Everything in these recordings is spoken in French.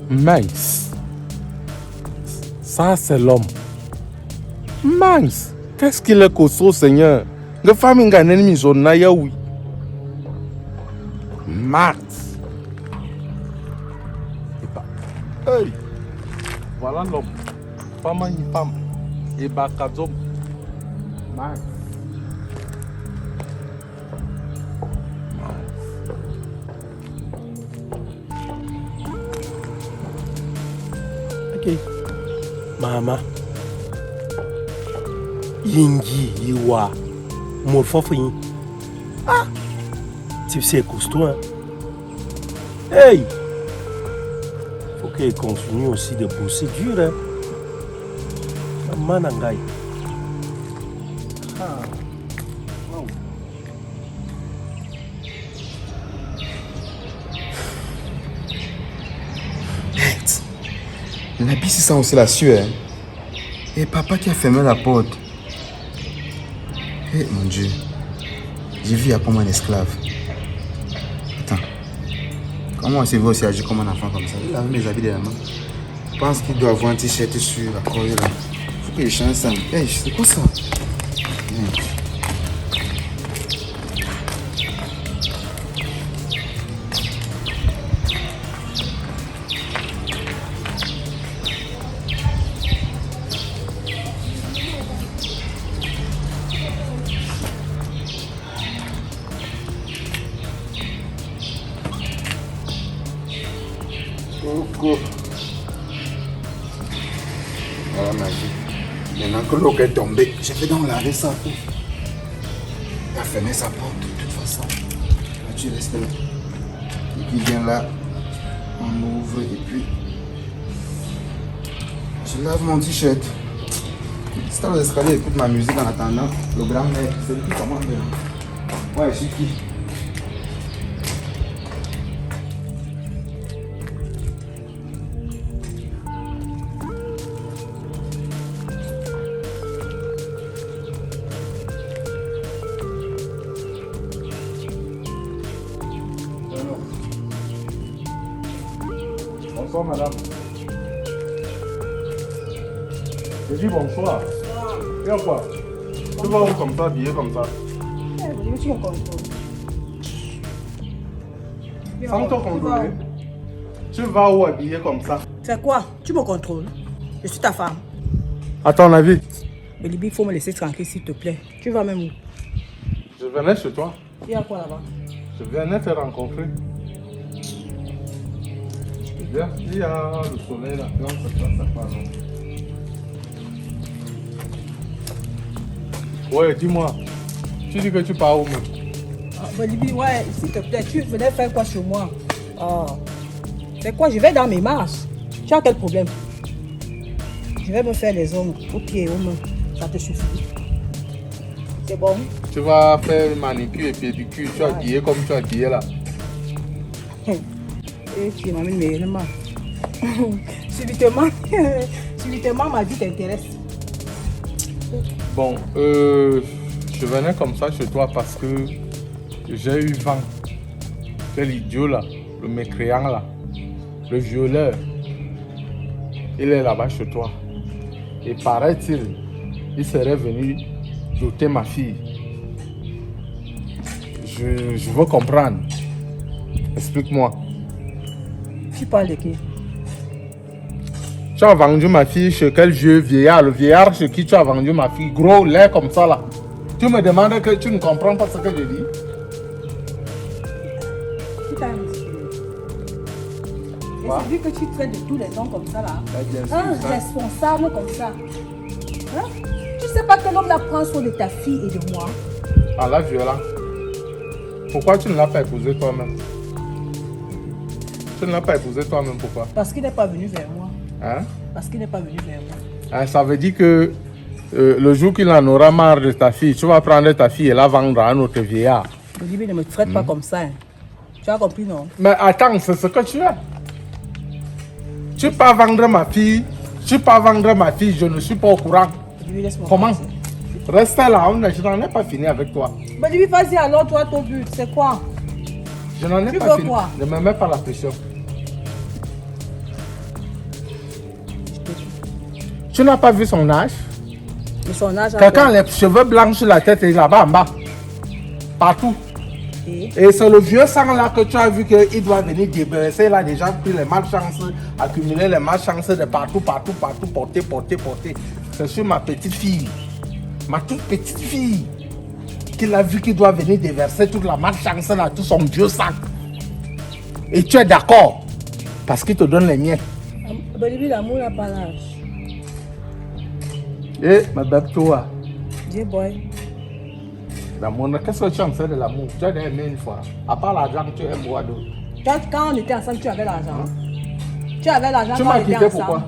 Mince. Ça, c'est l'homme. Mince. Qu'est-ce qu'il est costaud, Seigneur? Le famille a un ennemi, oui. Mince. Hey. Voilà l'homme. Femme et femme. Et Bakazom. Mince. Ok. Mama. Yingi, Iwa. Mon fofoui. Ah! Tu sais, costaud, hein? Hey! Faut qu'il continue aussi de bosser dur, hein? Maman Nangai. Ah. Wow. La bise sent aussi la sueur. Hein? Et papa qui a fermé la porte. Eh mon Dieu. J'ai vu comme un esclave. Attends. Comment on s'est vu aussi agir comme un enfant comme ça? Il a mes habits de la main. Je pense qu'il doit avoir un t-shirt sur la corée là. Faut qu'il change ça. Hey, c'est quoi ça? Coco. Voilà ma vie. Maintenant que l'eau est tombée, je vais donc laver ça. Il a fermé sa porte de toute façon. Là, tu restes là. Et qui vient là, on ouvre et puis je lave mon t-shirt. C'est dans l'escalier, écoute ma musique en attendant. Le grand-mère, c'est lui qui commande. Ouais, je suis qui? Bonsoir, madame. Je dis bonsoir. Et quoi? Tu vas où comme ça, habillé comme ça? Sans te contrôler. Tu vas où habillé comme ça? C'est quoi? Tu me contrôles? Je suis ta femme. À ton avis? Mais Libye, il faut me laisser tranquille, s'il te plaît. Tu vas même où? Je venais chez toi. Il y a quoi là-bas? Je venais te rencontrer. Viens, il y a le soleil là. Non, ça passe, non. Ouais, dis-moi. Tu dis que tu pars où même? Ah, Libye, ouais, s'il te plaît, tu venais faire quoi chez moi? Ah. C'est quoi? Je vais dans mes marches. Tu as quel problème? Je vais me faire les ongles aux pieds et aux mains. Ça te suffit. C'est bon? Tu vas faire manicure et pédicure. Tu as habillé comme tu as habillé là. Et tu m'amènes mes éléments. Subitement, ma vie t'intéresse. Bon, je venais comme ça chez toi parce que j'ai eu vent. Quel idiot là, le mécréant là, le violeur, il est là-bas chez toi. Et paraît-il, il serait venu doter ma fille. Je veux comprendre. Explique-moi. Tu parles de qui? Tu as vendu ma fille chez quel vieux vieillard? Le vieillard chez qui tu as vendu ma fille? Gros lait comme ça là. Tu me demandes que tu ne comprends pas ce que je dis? Qui t'a inspiré? Quoi? C'est lui que tu traites de tous les noms comme ça là. Bien sûr, Un ça. responsable comme ça. Hein? Tu sais pas que l'homme là prend soin de ta fille et de moi. Ah là, violent. Pourquoi tu ne l'as pas épousé toi-même? Tu ne l'as pas épousé toi-même, pourquoi? Parce qu'il n'est pas venu vers moi. Hein? Parce qu'il n'est pas venu vers moi. Ah, ça veut dire que le jour qu'il en aura marre de ta fille, tu vas prendre ta fille et la vendre à un autre vieillard. Olivier, ne me traite pas comme ça. Hein. Tu as compris, non? Mais attends, c'est ce que tu as. Tu peux vendre ma fille. Tu peux vendre ma fille, je ne suis pas au courant. Olivier, laisse-moi Comment? passer. Reste là, je n'en ai pas fini avec toi. Mais Olivier, vas-y alors, toi, ton but, c'est quoi? Je n'en ai Tu pas veux fini. quoi? Ne me mets pas la pression. Tu n'as pas vu son âge? Mais son âge. Quelqu'un a les cheveux blancs sur la tête et là-bas en bas. Partout. Et Et c'est le vieux sang là que tu as vu qu'il doit venir débarrasser. Il a déjà pris les malchances, accumulé les malchances de partout, porter. C'est sur ma petite fille, ma toute petite fille, qu'il a vu qu'il doit venir déverser toute la malchance là, tout son vieux sang. Et tu es d'accord parce qu'il te donne les miens. Bolibi, l'amour n'a pas l'âge. Et ma belle, toi, Dieu boy. l'amour, qu'est-ce que tu en sais de l'amour? Tu as aimé une fois. À part l'argent, tu aimes quoi d'autre? Quand on était ensemble, tu avais l'argent. Tu avais l'argent Tu quand m'as on était quitté ensemble. pourquoi?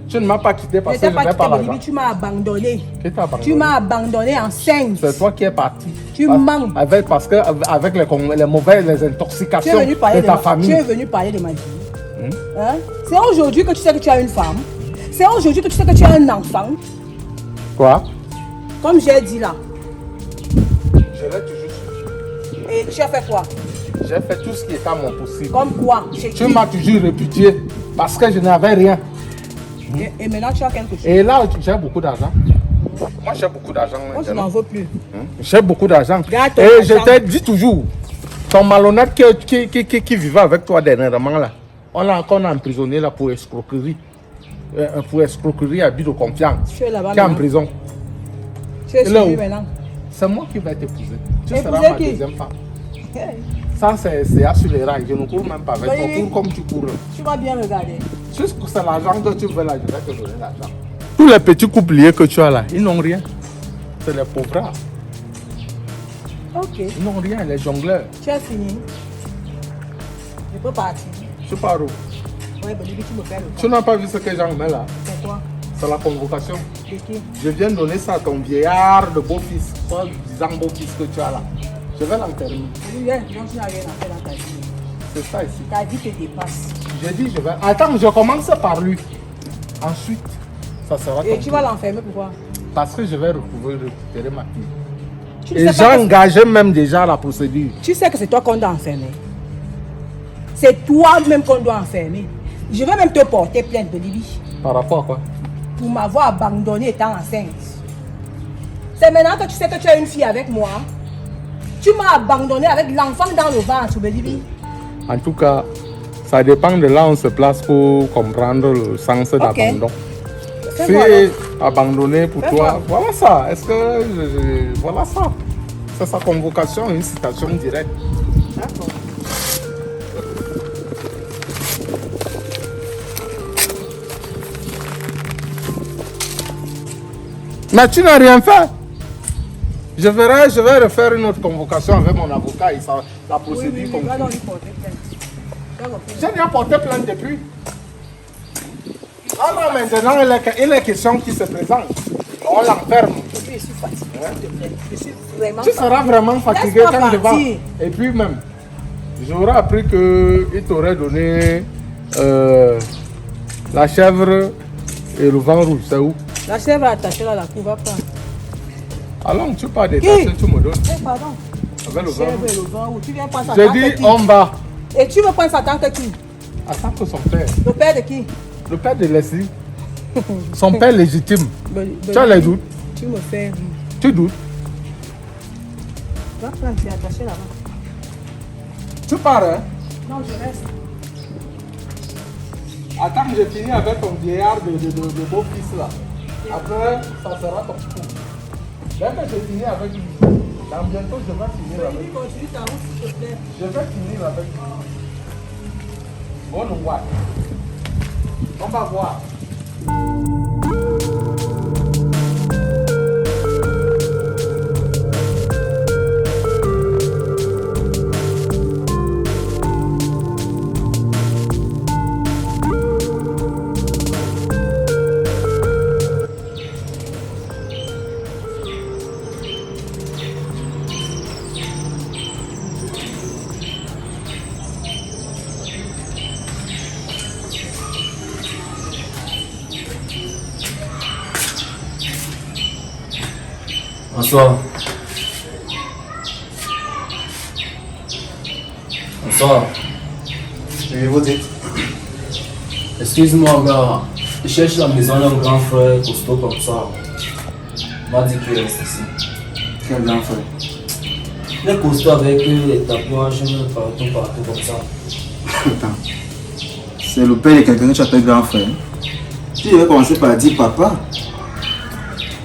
Tu ne m'as pas quitté parce Je que t'ai je pas n'avais quitté, pas Bolibi, l'argent. tu m'as abandonné. Qui t'a abandonné? Tu m'as abandonné enceinte. C'est toi qui es parti. Tu Parce- mens. Parce que avec les mauvaises les Tu es intoxications venu parler de ta famille. Tu es venu parler de ma vie. Hein? C'est aujourd'hui que tu sais que tu as une femme. C'est aujourd'hui que tu sais que tu as un enfant. Quoi? Comme j'ai dit là. Je l'ai toujours su. Et tu as fait quoi? J'ai fait tout ce qui était à mon possible. Comme quoi? Chez Tu qui? m'as toujours répudié parce que je n'avais rien. Et maintenant tu as quelque chose. Et là, j'ai beaucoup d'argent. Moi, j'ai beaucoup d'argent Moi je maintenant. n'en veux plus. J'ai beaucoup d'argent. Garde ton Et je argent. t'ai dit toujours, ton malhonnête qui vivait avec toi dernièrement là, on l'a encore emprisonné là pour escroquerie. Pour escroquerie, abus de confiance. Tu es là-bas Qui est en maintenant. prison. Tu es Et là suivi où? maintenant. C'est moi qui vais t'épouser. Tu Épouser seras ma qui? deuxième femme. Hey, Ça, c'est assuré. Je ne cours même pas avec toi. Oui. Cours comme tu cours. tu vas bien regarder. Juste que c'est l'argent que tu veux là, je vais te donner l'argent. Tous les petits couples liés que tu as là, ils n'ont rien. C'est les pauvres. Ok. Ils n'ont rien, les jongleurs. Tu as fini. Je peux partir. Je pars où? Ouais, Bolibi, tu me fais le Tu n'as pas vu ce que j'en mets là? C'est quoi? C'est la convocation. C'est qui? Je viens donner ça à ton vieillard de beau-fils, toi disant beau-fils que tu as là. Je vais l'enterrer. Je dis, viens, donc tu n'as rien à faire dans ta vie. C'est ça ici. Ta vie te dépasse. J'ai dit, je vais. Attends, je commence par lui. Ensuite, ça sera Et ton tu tour. vas l'enfermer pourquoi? Parce que je vais récupérer ma fille. Tu ne Et sais j'ai pas que- engagé même déjà la procédure. Tu sais que c'est toi qu'on doit enfermer. C'est toi-même qu'on doit enfermer. Je vais même te porter plainte, Bolibi, Par rapport à quoi? pour m'avoir abandonné étant enceinte. C'est maintenant que tu sais que tu as une fille avec moi. Tu m'as abandonné avec l'enfant dans le ventre, Bolibi. En tout cas, ça dépend de là où on se place pour comprendre le sens d'abandon. Fais Si voir, alors. abandonné pour Fais toi, voir. voilà ça. Est-ce que voilà ça? C'est sa convocation, une citation directe. D'accord. Mais tu n'as rien fait. Je vais refaire une autre convocation avec mon avocat et ça, la Oui, procédure oui, oui, continue. va donc lui porter plainte. Va donc faire. J'ai déjà porté plainte depuis. Alors maintenant, il est question qui se présente. On l'enferme. Je suis fatiguée, s'il te plaît. Je suis vraiment Tu seras vraiment fatigué Laisse-moi quand je vais. partir. Et puis même, j'aurais appris qu'il t'aurait donné la chèvre et le vent rouge. C'est où? La chèvre attachée là, la cour va prendre. Alors tu pars détacher, tu me donnes. Eh, pardon. Avec le La vent chèvre rouge. et le vent où tu viens prendre ça J'ai tant que dit qui? on va. Et tu veux prendre ça tant que qui? Attends que son père. Le père de qui? Le père de Leslie. Son père légitime. Tu Tu as les doutes? Tu me fais rire. Tu doutes? Va prendre, c'est attaché là-bas. Tu pars, hein? Non, je reste. Attends, je finis avec ton vieillard de beau-fils là. Après, ça sera ton tour. Dès que je finis avec lui, dans bientôt je vais finir avec lui. Continue ta route, s'il te plaît. Je vais finir avec lui. On va voir. On va voir. Bonsoir. Bonsoir. Et vous dites, Excuse-moi, gars. Je cherche la maison d'un grand frère costaud comme ça. On m'a dit qu'il reste ici. Quel grand frère? Il est costaud avec les tatouages partout comme ça. Attends. C'est le père de quelqu'un que tu appelles grand frère. Tu devais commencer par dire papa.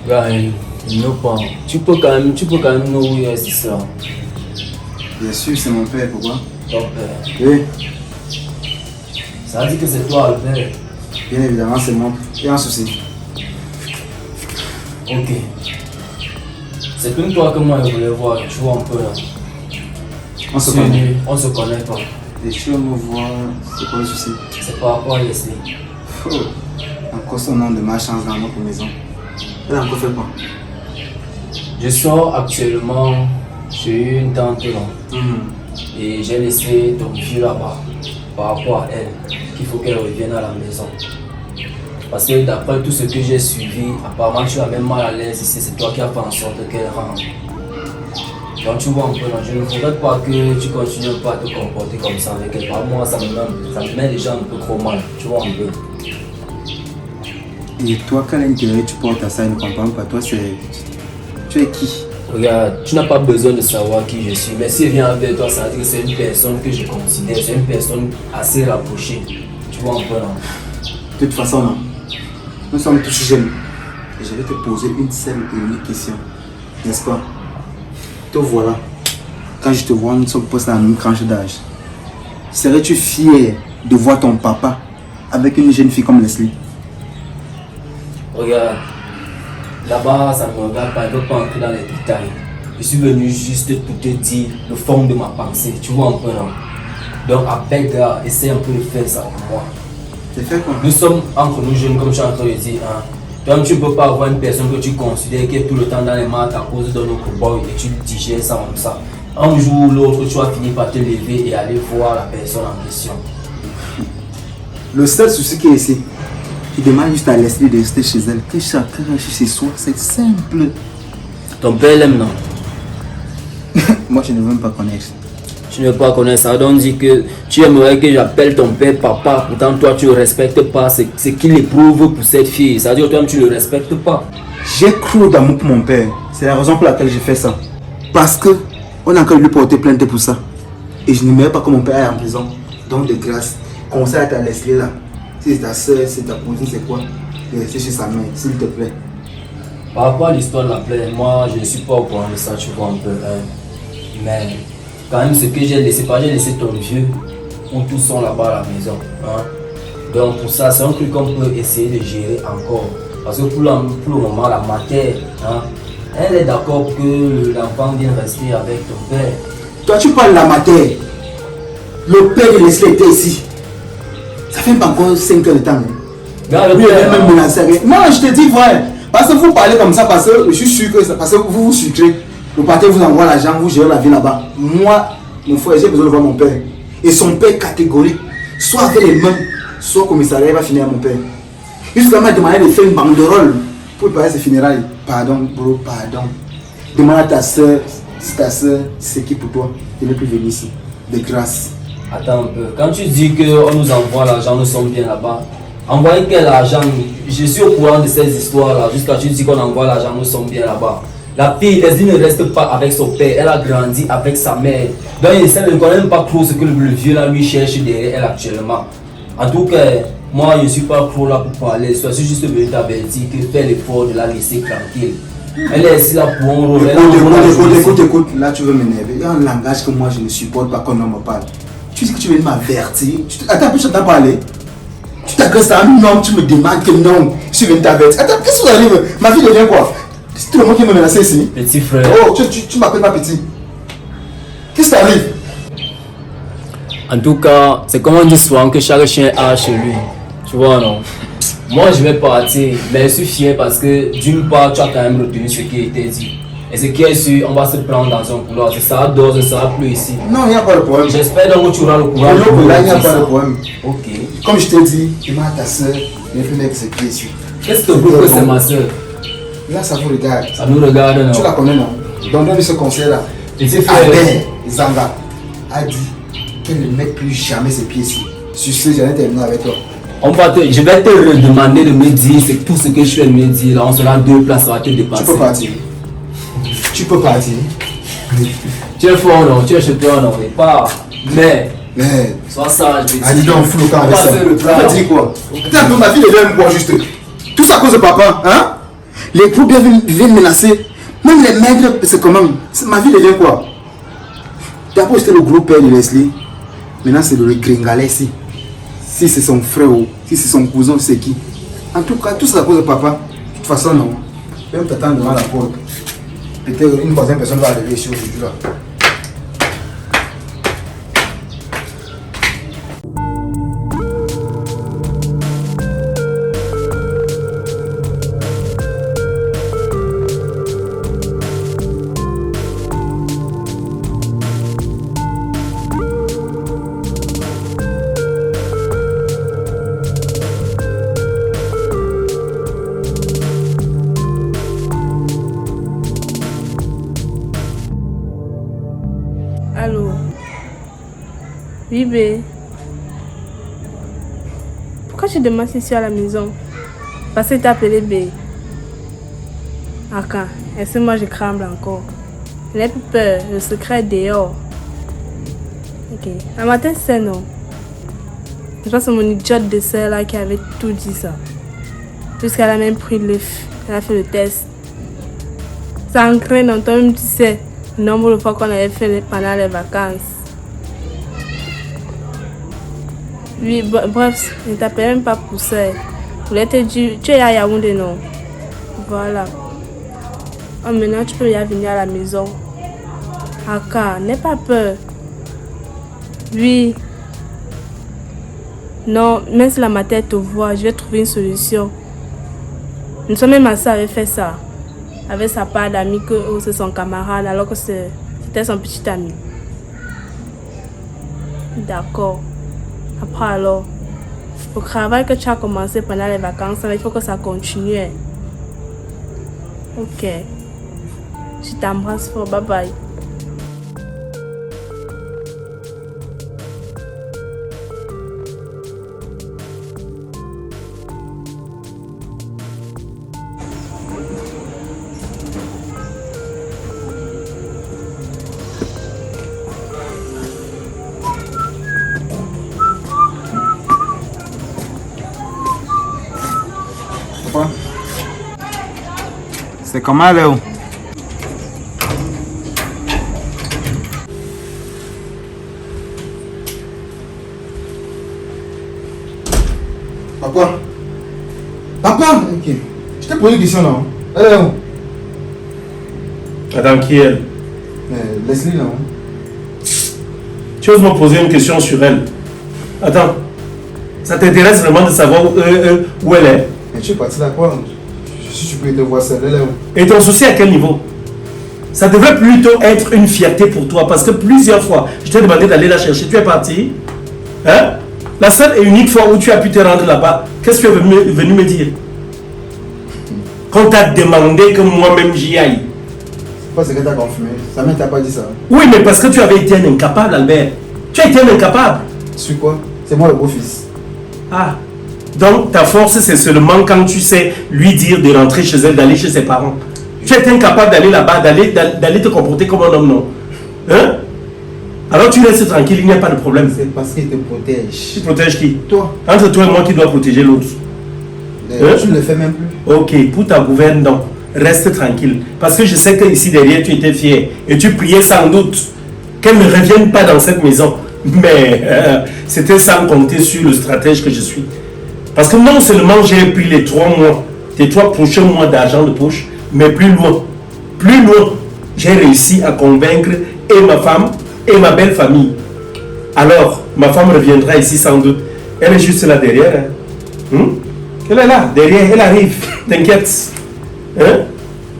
Gars, il ne pas. Tu peux quand même nous où il reste ici. Bien sûr, c'est mon père, pourquoi? Ton père. Oui, Ça veut dire que c'est toi le père. bien évidemment, c'est moi. Il y a un souci. Ok. C'est une toi que moi je voulais voir, tu vois un peu là. On se C'est connaît. nu, on se connaît pas. Et tu veux me voir, c'est quoi le souci? C'est par rapport à Leslie. Oh, encore son nom de ma chance dans notre maison. Elle a encore fait quoi? Je sors actuellement chez une tante là. Et j'ai laissé ton vieux là-bas par rapport à elle, qu'il faut qu'elle revienne à la maison. Parce que d'après tout ce que j'ai suivi, apparemment tu as même mal à l'aise ici, c'est toi qui as fait en sorte qu'elle rentre. Donc tu vois un peu, je ne voudrais pas que tu continues pas à te comporter comme ça avec elle. Moi ça me met déjà un peu trop mal, tu vois un peu. Et toi, quel intérêt tu portes à ça? Je ne comprends pas. Toi, c'est. Tu es qui? Regarde, tu n'as pas besoin de savoir qui je suis, mais si elle vient avec toi, ça veut dire que c'est une personne que je considère, c'est une personne assez rapprochée. Tu vois un peu là. De toute façon, non. Nous sommes tous jeunes. Et je vais te poser une seule et unique question. N'est-ce pas? Te voilà. Quand je te vois, nous sommes posés à la même tranche d'âge. Serais-tu fier de voir ton papa avec une jeune fille comme Leslie? Regarde, là-bas, ça ne me regarde pas, je ne veux pas entrer dans les détails. Je suis venu juste pour te dire le fond de ma pensée, tu vois un peu là. Donc, appelle gars, essaie un peu de faire ça pour moi. C'est fait quoi? Nous sommes entre nous jeunes, comme je suis en train de dire. Hein. Toi, tu ne peux pas avoir une personne que tu considères qui est tout le temps dans les maths à cause de notre boy et tu digères ça comme ça. Un jour ou l'autre, tu vas finir par te lever et aller voir la personne en question. Le seul souci qui est ici, il demande juste à Leslie de rester chez elle. Que chacun reste chez soi, c'est simple. Ton père l'aime, non? Moi, je ne veux même pas connaître. Tu ne veux pas connaître ça, donc dis que tu aimerais que j'appelle ton père papa, pourtant toi tu ne respectes pas ce qu'il éprouve pour cette fille, c'est-à-dire toi tu ne le respectes pas. J'ai cru d'amour pour mon père. C'est la raison pour laquelle j'ai fait ça. Parce que on a encore lui porter plainte pour ça. Et je n'aimerais pas que mon père aille en prison. Donc de grâce, conseille à ta Leslie là. Si c'est ta soeur, c'est ta cousine, c'est quoi? De rester chez sa mère, s'il te plaît. Par rapport à l'histoire de la plainte, moi je ne suis pas au courant de ça, tu vois un peu. Hein. Mais quand même ce que j'ai laissé ton vieux, où tous sont là-bas à la maison. Hein. Donc pour ça, c'est un truc qu'on peut essayer de gérer encore. Parce que pour le moment, la matière, hein, elle est d'accord pour que l'enfant vienne rester avec ton père. Toi, tu parles de la matière. Le père de Leslie était ici. Ça fait pas encore 5 heures de temps. Regarde, Lui, il avait même menacé. Non, je te dis vrai. Parce que vous parlez comme ça, parce que je suis sûr que parce que vous vous sucrez. Le parti vous envoie l'argent, vous gérez la vie là-bas. Moi, mon frère, j'ai besoin de voir mon père. Et son père catégorique. Soit avec les mains, soit au commissariat, il va finir à mon père. Jusqu'à m'a demandé de faire une banderole pour préparer ses funérailles. Pardon, bro, pardon. Demande à ta soeur, si ta soeur, c'est qui pour toi, de ne plus venir ici. De grâce. Attends un peu. Quand tu dis qu'on nous envoie l'argent, nous sommes bien là-bas. Envoyer quel argent? Je suis au courant de ces histoires-là. Jusqu'à tu dis qu'on envoie l'argent, nous sommes bien là-bas. La fille, Leslie ne reste pas avec son père. Elle a grandi avec sa mère. Donc elle ne connaît même pas trop ce que le vieux là lui cherche derrière elle actuellement. En tout cas, moi je ne suis pas trop là pour parler. Je suis juste venu t'avertir que fais l'effort de la laisser tranquille. Elle est ici là pour un rôle. Écoute. Là, tu veux m'énerver. Il y a un langage que moi je ne supporte pas qu'on me parle. Tu dis que tu veux m'avertir. Attends, je t'entends parler. Tu t'agresses à un homme, tu me demandes que non. Je suis venu t'avertir. Attends, qu'est-ce qui vous arrive? Ma vie devient quoi? C'est tout le monde qui me menace ici. Petit frère. Oh, tu m'appelles pas petit. Qu'est-ce qui t'arrive? En tout cas, c'est comme on dit souvent que chaque chien a chez lui. Tu vois, non? Moi, je vais partir, mais je suis fier parce que d'une part, tu as quand même retenu ce qui a été dit. Et ce qui est sûr, on va se prendre dans un couloir. Ça dort, ça ne sera plus ici. Non, il n'y a pas de problème. J'espère donc que tu auras le courage. Là, il n'y a pas de problème. Ok. Comme je t'ai dit, demande à ta soeur, ne plus mettre ses pieds ici. Qu'est-ce que vous que c'est ma soeur? Là, ça vous regarde. Ça nous regarde, non? Tu la connais, non? Donc, donne-lui ce conseil-là. Petit frère. Albert Zanga a dit qu'elle ne mette plus jamais ses pieds ici. Sur ce, j'allais terminer avec toi. Je vais te redemander de me dire c'est tout ce que je viens de me dire. Là, on sera 2 places, ça va te dépasser. Tu peux partir. Tu peux partir. Tu es fort, non? Tu es chez toi, non? Mais pas. Mais. Sois sage, je vais Ah, dis donc, flou quand même. Ça dit quoi? Putain, ma fille devient quoi, juste? Tout ça à cause de papa, hein? Les coups viennent menacer. Même les maigres, c'est comment? Ma vie devient quoi? D'abord, c'était le gros père de Leslie. Maintenant, c'est le gringalet ici. Si c'est son frère ou si c'est son cousin, c'est qui? En tout cas, tout ça à cause de papa. De toute façon, non. Même t'attendre devant la porte. Peut-être une troisième personne va arriver ici aujourd'hui là. Allô? Oui, bé. Pourquoi tu demandes si je suis à la maison? Parce que tu as appelé B. Ah, quand? Est-ce que moi je tremble encore? Je n'ai plus peur, le secret est dehors. Ok. Un matin, c'est non. Je pense que c'est mon idiote de sœur là qui avait tout dit ça. Jusqu'elle a même pris elle a fait le test. Ça ancré dans toi-même, tu sais. Le nombre de fois qu'on avait fait pendant les vacances. Oui, bref, je ne t'appelle même pas pour ça. Je voulais te dire, tu es à Yaoundé, non? Voilà. Oh, maintenant, tu peux y venir à la maison. Aka, n'aie pas peur. Oui. Non, même si la matière te voit, je vais trouver une solution. Nous sommes même assez avait fait ça. Avec sa part d'amis que c'est son camarade alors que c'était son petit ami. D'accord. Après alors, le travail que tu as commencé pendant les vacances, il faut que ça continue. Ok. Je t'embrasse fort. Bye bye. C'est comment, Léo? Papa? Papa? Ok. Je t'ai posé une question, non? Elle est où? Madame, qui est elle? Leslie, non? Tu oses me poser une question sur elle? Attends. Ça t'intéresse vraiment de savoir où elle est? Mais tu es parti d'accord? Si tu peux te voir seule, elle est où? Et ton souci à quel niveau? Ça devrait plutôt être une fierté pour toi parce que plusieurs fois, je t'ai demandé d'aller la chercher. Tu es parti? Hein? La seule et unique fois où tu as pu te rendre là-bas, qu'est-ce que tu es venu me dire? Quand tu as demandé que moi-même j'y aille. C'est pas ce que tu as confirmé. Ça ne t'a pas dit ça. Oui, mais parce que tu avais été un incapable, Albert. Tu as été un incapable. Sur quoi? C'est moi le beau-fils. Ah. Donc ta force, c'est seulement quand tu sais lui dire de rentrer chez elle, d'aller chez ses parents. Tu es incapable d'aller là-bas, d'aller te comporter comme un homme, non? Hein? Alors tu restes tranquille, il n'y a pas de problème. C'est parce qu'il te protège. Tu protèges qui? Toi. Entre toi et moi, qui doit protéger l'autre? Tu ne le fais même plus. Ok, pour ta gouverne, donc, reste tranquille. Parce que je sais que ici derrière, tu étais fier. Et tu priais sans doute qu'elle ne revienne pas dans cette maison. Mais c'était sans compter sur le stratège que je suis. Parce que non seulement j'ai pris les 3 mois, tes 3 prochains mois d'argent de poche, mais plus loin, j'ai réussi à convaincre et ma femme et ma belle famille. Alors, ma femme reviendra ici sans doute. Elle est juste là derrière. Hein? Elle est là, derrière, elle arrive. T'inquiète. Hein?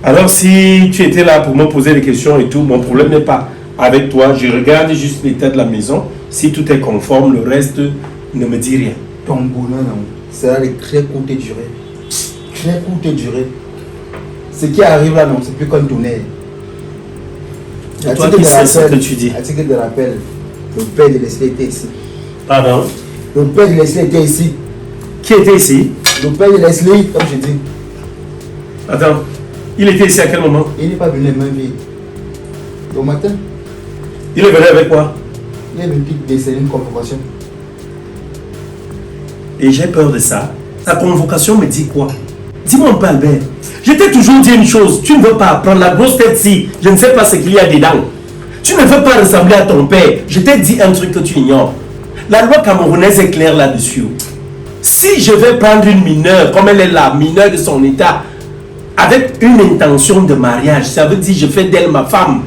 Alors, si tu étais là pour me poser des questions et tout, mon problème n'est pas avec toi. Je regarde juste l'état de la maison. Si tout est conforme, le reste ne me dit rien. Ton bonheur, non, sera de très courte durée. Très courte durée. Ce qui arrive là, non, c'est plus qu'un tonnerre. Et toi qui sais ce que tu dis. À titre de rappel, le père de Leslie était ici. Pardon? Le père de Leslie était ici. Qui était ici? Le père de Leslie, comme je dis. Attends, il était ici à quel moment? Il n'est pas venu les mains vides. Au matin, Il est venu avec quoi? il est venu déceler une convocation. Et j'ai peur de ça. Sa convocation me dit quoi? Dis-moi un peu, Albert. Je t'ai toujours dit une chose. Tu ne veux pas apprendre la grosse tête-ci. Je ne sais pas ce qu'il y a dedans. Tu ne veux pas ressembler à ton père. Je t'ai dit un truc que tu ignores. La loi camerounaise est claire là-dessus. Si je vais prendre une mineure, comme elle est la mineure de son état, avec une intention de mariage, ça veut dire je fais d'elle ma femme.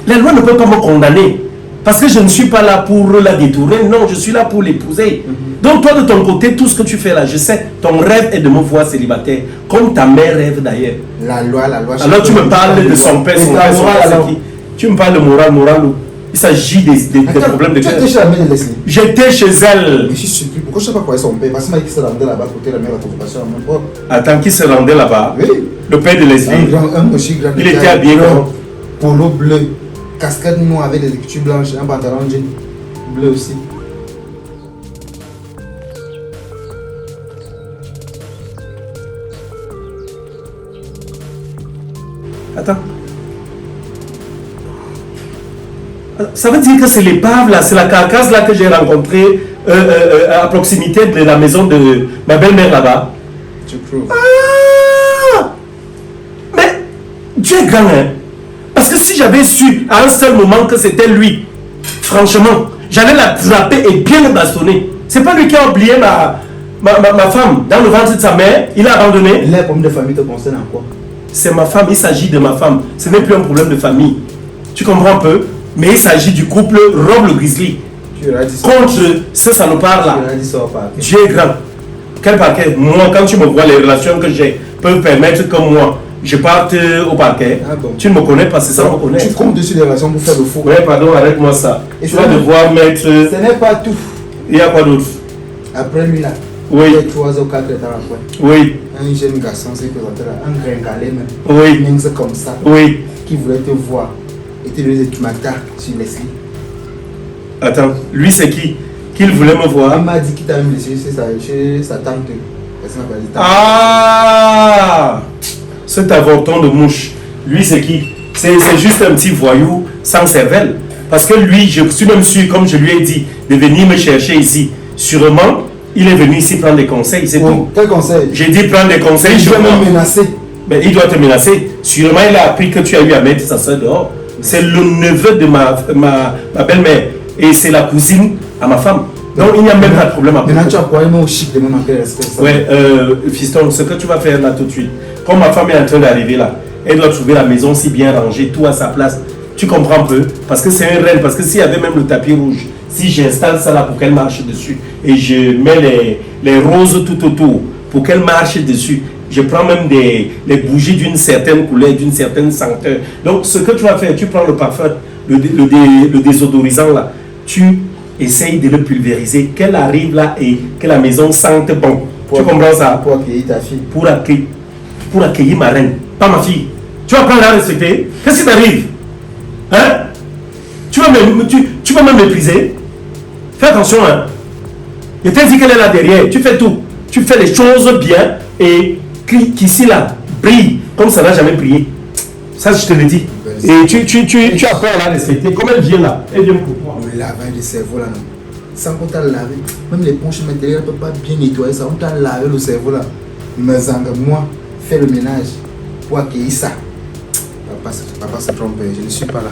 La loi ne peut pas me condamner. Parce que je ne suis pas là pour la détourner. Non, je suis là pour l'épouser. Donc toi de ton côté, tout ce que tu fais là, je sais, ton rêve est de me voir célibataire. Comme ta mère rêve d'ailleurs. La loi. Alors tu me parles de son père, son père, c'est qui? Tu me parles de moral. Il s'agit des problèmes de cœur. Tu étais chez la mère de Leslie? J'étais chez elle. Mais je suis surpris. Pourquoi je ne sais pas quoi est son père? Parce que qu'il se rendait là-bas côté la mère de la convocation. Attends, qui se rendait là-bas? Oui. Le père de Leslie. Un monsieur grand. Il était habillé comment? Polo bleu, casquette noire avec des écoutures blanches, un pantalon jean bleu aussi. Attends. Ça veut dire que c'est l'épave là, c'est la carcasse là que j'ai rencontrée à proximité de la maison de ma belle-mère là-bas. Tu prouves. Ah! Mais Dieu est grand, hein? Parce que si j'avais su à un seul moment que c'était lui, franchement, j'allais l'attraper et bien le bastonner. C'est pas lui qui a oublié ma femme dans le ventre de sa mère, il a abandonné. Les problèmes de famille te concernent en quoi? C'est ma femme, il s'agit de ma femme. Ce n'est plus un problème de famille. Tu comprends un peu? Mais il s'agit du couple Rob le Grizzly. Tu auras dit ça. Contre ce salopard là. Tu auras dit ça au parquet. Dieu est grand. Quel parquet? Moi, quand tu me vois, les relations que j'ai peuvent permettre que moi, je parte au parquet. Ah bon. Tu ne me connais pas, c'est ça me connaît. Tu comptes dessus les relations pour faire le faux. Ouais, pardon, arrête-moi ça. Et Tu vas devoir mettre. Ce n'est pas tout. Il y a quoi d'autre? Après lui là, Oui. il y a 3 ou 4 ans après. Oui, Un jeune garçon s'est présenté là, un gringalé même. oui, Mince comme ça, oui. qui voulait te voir. Et tu lui dis tu m'attaques sur Leslie. Attends, lui c'est qui? Qu'il voulait me Il voir? m'a dit qu'il t'a même laissé chez sa tante. Personne n'a pas dit tante. Ah! Cet avorton de mouche, lui c'est qui? C'est juste un petit voyou sans cervelle. Parce que lui, je suis même sûr, comme je lui ai dit, de venir me chercher ici. Sûrement, il est venu ici prendre des conseils, c'est Bon, tout. quel conseil? J'ai dit prendre des conseils. Je vais sûrement. me menacer. Mais il doit te menacer. Sûrement, il a appris que tu as eu à mettre sa soeur dehors. C'est le neveu de ma belle-mère. Et c'est la cousine à ma femme. Donc, il n'y a même pas de problème à Maintenant, tu as quoi? Il m'a au chic de me manquer de respect. Ouais, fiston, ce que tu vas faire là tout de suite, comme ma femme est en train d'arriver là, elle doit trouver la maison si bien rangée, tout à sa place. Tu comprends un peu? Parce que c'est un reine, parce que s'il y avait même le tapis rouge, si j'installe ça là pour qu'elle marche dessus, et je mets les roses tout autour pour qu'elle marche dessus, je prends même les bougies d'une certaine couleur, d'une certaine senteur. Donc ce que tu vas faire, tu prends le parfum, le désodorisant là, tu essayes de le pulvériser, qu'elle arrive là et que la maison sente bon. Tu comprends ça? Pour accueillir ta fille. Pour accueillir ma reine, pas ma fille. Tu vas prendre la respecter. Qu'est-ce qui t'arrive? Hein? Tu vas me mépriser? Fais attention, hein? Je t'ai dit qu'elle est là derrière. Tu fais tout. Tu fais les choses bien et qu'ici là brille comme ça n'a jamais brillé. Ça, je te le dis. Et tu apprends à la respecter. Comme elle vient là, elle vient pour toi. Le lavage de cerveau là, non. Sans qu'on t'a lavé. Même les ponches matérielles ne peuvent pas bien nettoyer ça. On t'a lavé le cerveau là. Mais moi, fais le ménage pour accueillir ça. Papa se trompe, je ne suis pas là.